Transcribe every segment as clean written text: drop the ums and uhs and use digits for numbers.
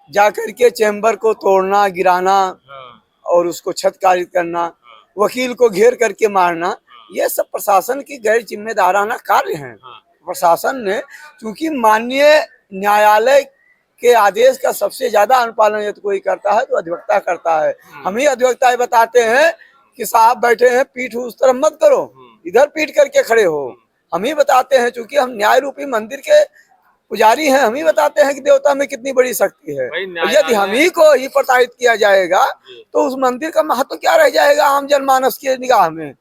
जा करके चैम्बर को तोड़ना, गिराना और उसको छत कारित करना, वकील को घेर करके मारना, ये सब प्रशासन की गैर जिम्मेदाराना कार्य हैं। प्रशासन ने, चूंकि माननीय न्यायालय के आदेश का सबसे ज्यादा अनुपालन यदि कोई करता है तो अधिवक्ता करता है। हम ही अधिवक्ता बताते हैं कि साहब बैठे हैं, पीठ उस तरफ मत करो, इधर पीठ करके खड़े हो। हम ही बताते हैं, चूंकि हम न्याय रूपी मंदिर के पुजारी हैं, हम ही बताते हैं कि देवता में कितनी बड़ी शक्ति है। यदि हम ही को ही प्रताड़ित किया जाएगा तो उस मंदिर का महत्व क्या रह जाएगा आम जनमानस की निगाह में।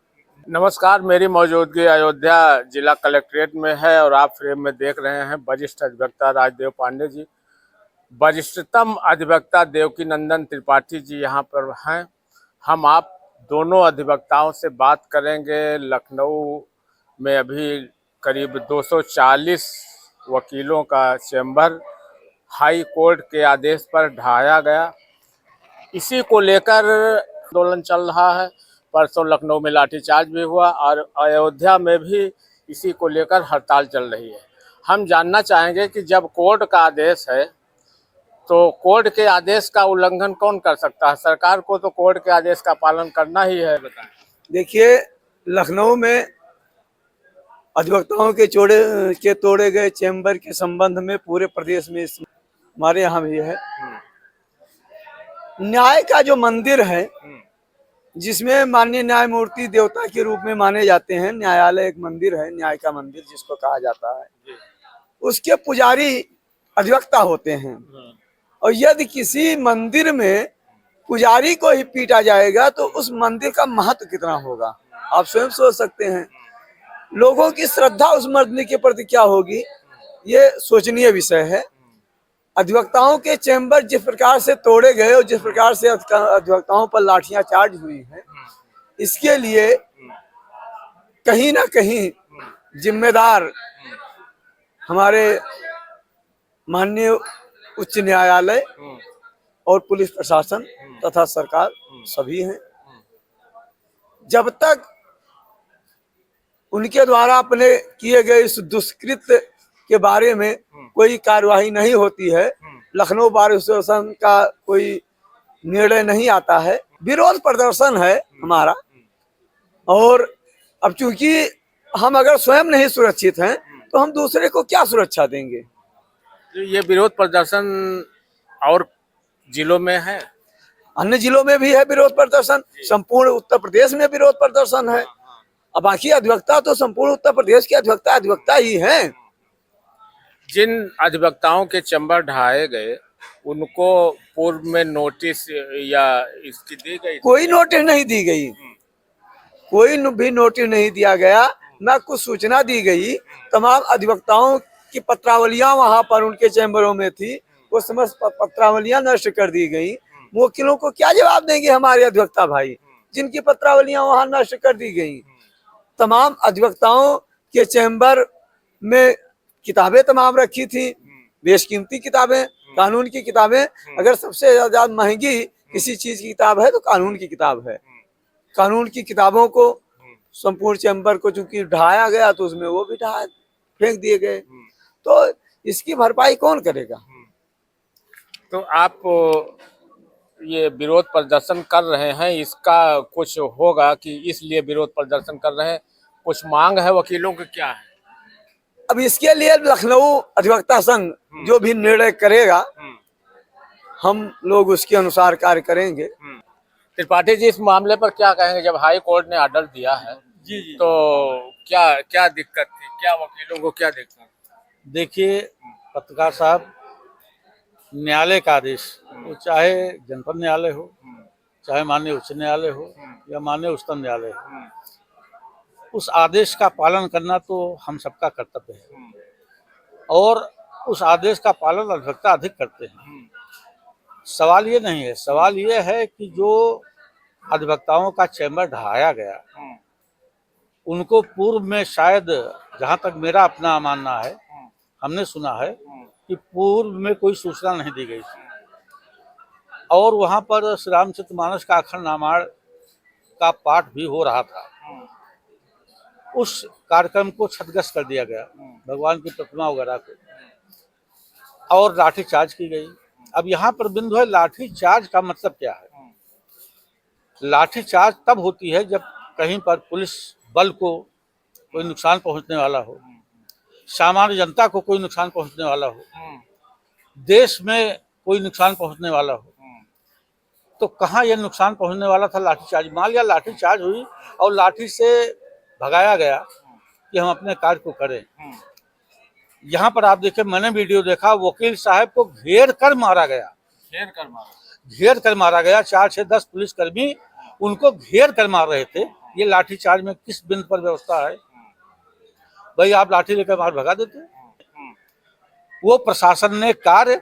नमस्कार, मेरी मौजूदगी अयोध्या जिला कलेक्ट्रेट में है और आप फ्रेम में देख रहे हैं वरिष्ठ अधिवक्ता राजदेव पांडे जी। वरिष्ठतम अधिवक्ता देवकी नंदन त्रिपाठी जी यहाँ पर हैं। हम आप दोनों अधिवक्ताओं से बात करेंगे। लखनऊ में अभी करीब 240 वकीलों का चैम्बर हाई कोर्ट के आदेश पर ढाया गया। इसी को लेकर आंदोलन चल रहा है। परसों लखनऊ में लाठीचार्ज भी हुआ और अयोध्या में भी इसी को लेकर हड़ताल चल रही है। हम जानना चाहेंगे कि जब कोर्ट का आदेश है तो कोर्ट के आदेश का उल्लंघन कौन कर सकता है? सरकार को तो कोर्ट के आदेश का पालन करना ही है। बताएं। देखिए, लखनऊ में अधिवक्ताओं के तोड़े गए चैम्बर के संबंध में पूरे प्रदेश में हमारे यहाँ भी है। न्याय का जो मंदिर है, जिसमें माननीय न्यायमूर्ति देवता के रूप में माने जाते हैं, न्यायालय एक मंदिर है, न्याय का मंदिर जिसको कहा जाता है, उसके पुजारी अधिवक्ता होते हैं। और यदि किसी मंदिर में पुजारी को ही पीटा जाएगा तो उस मंदिर का महत्व कितना होगा, आप स्वयं सोच सकते हैं। लोगों की श्रद्धा उस मंदिर के प्रति क्या होगी, ये सोचनीय विषय है। अधिवक्ताओं के चैम्बर जिस प्रकार से तोड़े गए और जिस प्रकार से अधिवक्ताओं पर लाठियां चार्ज हुई है, इसके लिए कहीं ना कहीं जिम्मेदार हमारे माननीय उच्च न्यायालय और पुलिस प्रशासन तथा सरकार सभी हैं। जब तक उनके द्वारा अपने किए गए इस दुष्कृत्य के बारे में कोई कार्यवाही नहीं होती है, लखनऊ बार एसोसिएशन का कोई निर्णय नहीं आता है, विरोध प्रदर्शन है हमारा। और अब चूंकि हम अगर स्वयं नहीं सुरक्षित हैं तो हम दूसरे को क्या सुरक्षा देंगे। ये विरोध प्रदर्शन और जिलों में है, अन्य जिलों में भी है विरोध प्रदर्शन, संपूर्ण उत्तर प्रदेश में विरोध प्रदर्शन है। अब बाकी अधिवक्ता तो संपूर्ण उत्तर प्रदेश के अधिवक्ता ही हैं। जिन अधिवक्ताओं के चैम्बर ढाए गए उनको पूर्व में नोटिस या इसकी दी गई? कोई नोटिस नहीं दी गई, कोई भी नोटिस नहीं दिया गया, ना कुछ सूचना दी गई। तमाम अधिवक्ताओं की पत्रावलियां वहां पर उनके चैम्बरों में थी, वो समस्त पत्रावलियां नष्ट कर दी गई। वकीलों को क्या जवाब देंगे हमारे अधिवक्ता भाई, जिनकी पत्रावलियां वहां नष्ट कर दी गई। तमाम अधिवक्ताओं के चैम्बर में किताबें तमाम रखी थी, बेशकीमती किताबें, कानून की किताबें। अगर सबसे ज्यादा महंगी किसी चीज की किताब है तो कानून की किताब है। कानून की किताबों को संपूर्ण चैम्बर को चूंकि ढाया गया तो उसमें वो भी फेंक दिए गए, तो इसकी भरपाई कौन करेगा। तो आप ये विरोध प्रदर्शन कर रहे हैं, इसका कुछ होगा कि इसलिए विरोध प्रदर्शन कर रहे हैं? कुछ मांग है वकीलों की, क्या है? अब इसके लिए लखनऊ अधिवक्ता संघ जो भी निर्णय करेगा हम लोग उसके अनुसार कार्य करेंगे। त्रिपाठी जी, इस मामले पर क्या कहेंगे? जब हाई कोर्ट ने ऑर्डर दिया है जी, तो क्या क्या दिक्कत थी, क्या वकीलों को क्या दिक्कत? देखिए पत्रकार साहब, न्यायालय का आदेश, वो चाहे जनपद न्यायालय हो, चाहे माननीय उच्च न्यायालय हो या माननीय उच्चतम न्यायालय हो, उस आदेश का पालन करना तो हम सबका कर्तव्य है और उस आदेश का पालन अधिवक्ता अधिक करते हैं। सवाल ये नहीं है, सवाल ये है कि जो अधिवक्ताओं का चैम्बर ढहाया गया, उनको पूर्व में शायद, जहां तक मेरा अपना मानना है, हमने सुना है कि पूर्व में कोई सूचना नहीं दी गई थी और वहां पर श्री रामचरितमानस का अखंड रामायण का पाठ भी हो रहा था। उस कार्यक्रम को क्षतिग्रस्त कर दिया गया, भगवान की प्रतिमा वगैरह को, और लाठीचार्ज की गई। अब यहाँ पर बिंदु है लाठी चार्ज का मतलब क्या है। लाठी चार्ज तब होती है जब कहीं पर पुलिस बल को कोई नुकसान पहुंचने वाला हो, सामान्य जनता को कोई नुकसान पहुंचने वाला हो, देश में कोई नुकसान पहुंचने वाला हो, तो कहाँ यह नुकसान पहुंचने वाला था लाठीचार्ज। मान लिया लाठीचार्ज हुई और लाठी से भगाया गया कि हम अपने कार्य को करें। यहाँ पर आप देखिए, मैंने वीडियो देखा, वकील साहब को घेर कर मारा गया, घेर कर मारा गया। 4 से 10 पुलिसकर्मी उनको घेर कर मार रहे थे। ये लाठीचार्ज में किस बिंदु पर व्यवस्था है भाई? आप लाठी लेकर बाहर भगा देते। वो प्रशासन ने कार्य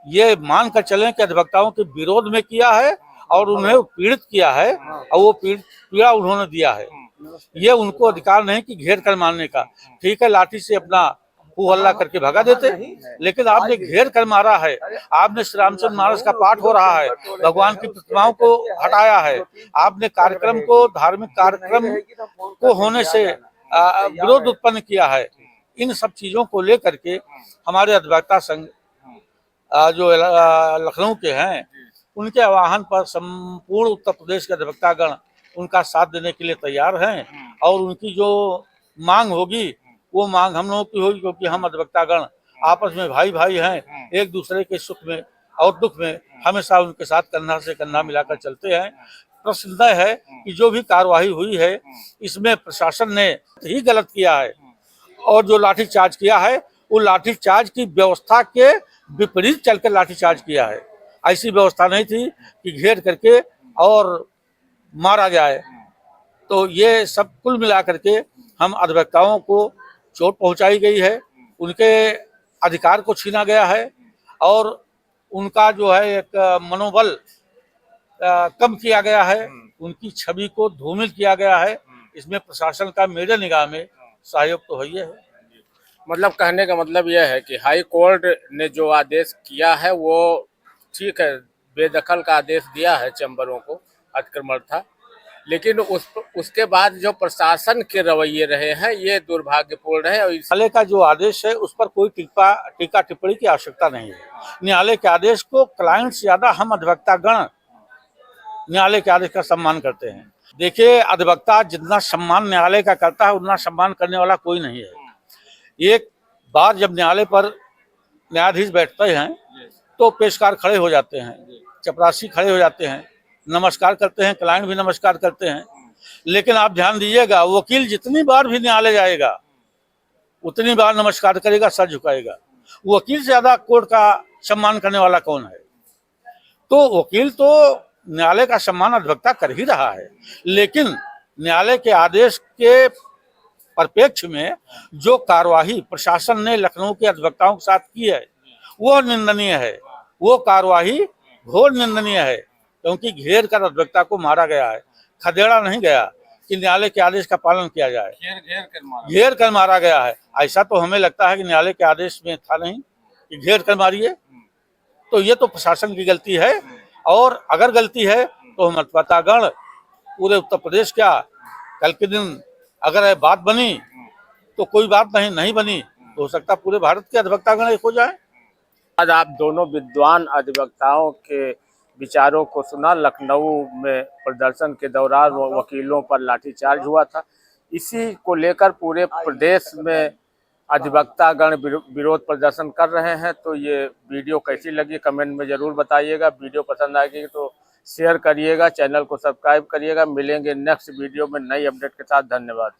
ये मान कर चलें कि अधिवक्ताओं के विरोध में किया है और उन्हें पीड़ित किया है और वो पीड़ा उन्होंने दिया है। ये उनको अधिकार नहीं कि घेर कर मारने का। ठीक है, लाठी से अपना हू हल्ला करके भगा देते, लेकिन आपने घेर कर मारा है। आपने श्री रामचंद्र मानस का पाठ हो रहा है, भगवान की प्रतिमाओं को हटाया है, आपने कार्यक्रम को, धार्मिक कार्यक्रम को होने से विरोध उत्पन्न किया है। इन सब चीजों को लेकर के हमारे अधिवक्ता संघ जो लखनऊ के हैं, उनके आह्वान पर संपूर्ण उत्तर प्रदेश के अधिवक्तागण उनका साथ देने के लिए तैयार हैं और उनकी जो मांग होगी वो मांग हम लोगों की होगी, क्योंकि हम अधिवक्तागण आपस में भाई भाई हैं। एक दूसरे के सुख में और दुख में हमेशा उनके साथ कंधा से कंधा मिलाकर चलते हैं। प्रश्न है कि जो भी कार्यवाही हुई है इसमें प्रशासन ने ही गलत किया है और जो लाठीचार्ज किया है वो लाठीचार्ज की व्यवस्था के विपरीत चलकर लाठीचार्ज किया है। ऐसी व्यवस्था नहीं थी कि घेर करके और मारा जाए। तो ये सब कुल मिला करके हम अधिवक्ताओं को चोट पहुंचाई गई है, उनके अधिकार को छीना गया है और उनका जो है एक मनोबल कम किया गया है, उनकी छवि को धूमिल किया गया है। इसमें प्रशासन का मेरे निगाह में सहयोग तो है ही है। मतलब कहने का मतलब यह है कि हाई कोर्ट ने जो आदेश किया है वो ठीक है, बेदखल का आदेश दिया है चैम्बरों को, अतिक्रमण था, लेकिन उसके बाद जो प्रशासन के रवैये रहे हैं ये दुर्भाग्यपूर्ण है। और न्यायालय का जो आदेश है उस पर कोई टीका टिप्पणी की आवश्यकता नहीं है। न्यायालय के आदेश को क्लाइंट से ज्यादा हम अधिवक्तागण न्यायालय के आदेश का सम्मान करते हैं। देखिए, अधिवक्ता जितना सम्मान न्यायालय का करता है उतना सम्मान करने वाला कोई नहीं है। एक बार जब न्यायालय पर न्यायाधीश बैठते हैं तो पेशकार खड़े हो जाते हैं, चपरासी खड़े हो जाते हैं, नमस्कार करते हैं, क्लाइंट भी नमस्कार करते हैं। लेकिन आप ध्यान दीजिएगा, वकील जितनी बार भी न्यायालय जाएगा उतनी बार नमस्कार करेगा, सर झुकाएगा। वकील से ज्यादा कोर्ट का सम्मान करने वाला कौन है? तो वकील तो न्यायालय का सम्मान अधिवक्ता कर ही रहा है, लेकिन न्यायालय के आदेश के परिप्रेक्ष्य में जो कार्यवाही प्रशासन ने लखनऊ के अधिवक्ताओं के साथ की है वो निंदनीय है। वो कार्यवाही घोर निंदनीय है, क्योंकि घेर कर अधिवक्ता को मारा गया है, खदेड़ा नहीं गया कि न्यायालय के आदेश का पालन किया जाए। घेर कर मारा गया है। ऐसा तो हमें लगता है कि न्यायालय के आदेश में था नहीं कि घेर कर मारिए। तो ये तो प्रशासन की गलती है, और अगर गलती है तो हम अधिवक्तागण पूरे उत्तर प्रदेश, क्या कल के दिन अगर बात बनी तो कोई बात नहीं बनी तो हो सकता पूरे भारत के अधिवक्तागण एक हो जाए। आज आप दोनों विद्वान अधिवक्ताओं के विचारों को सुना। लखनऊ में प्रदर्शन के दौरान वकीलों पर लाठीचार्ज हुआ था। इसी को लेकर पूरे प्रदेश में अधिवक्तागण विरोध प्रदर्शन कर रहे हैं। तो ये वीडियो कैसी लगी कमेंट में जरूर बताइएगा। वीडियो पसंद आएगी तो शेयर करिएगा, चैनल को सब्सक्राइब करिएगा। मिलेंगे नेक्स्ट वीडियो में नई अपडेट के साथ। धन्यवाद।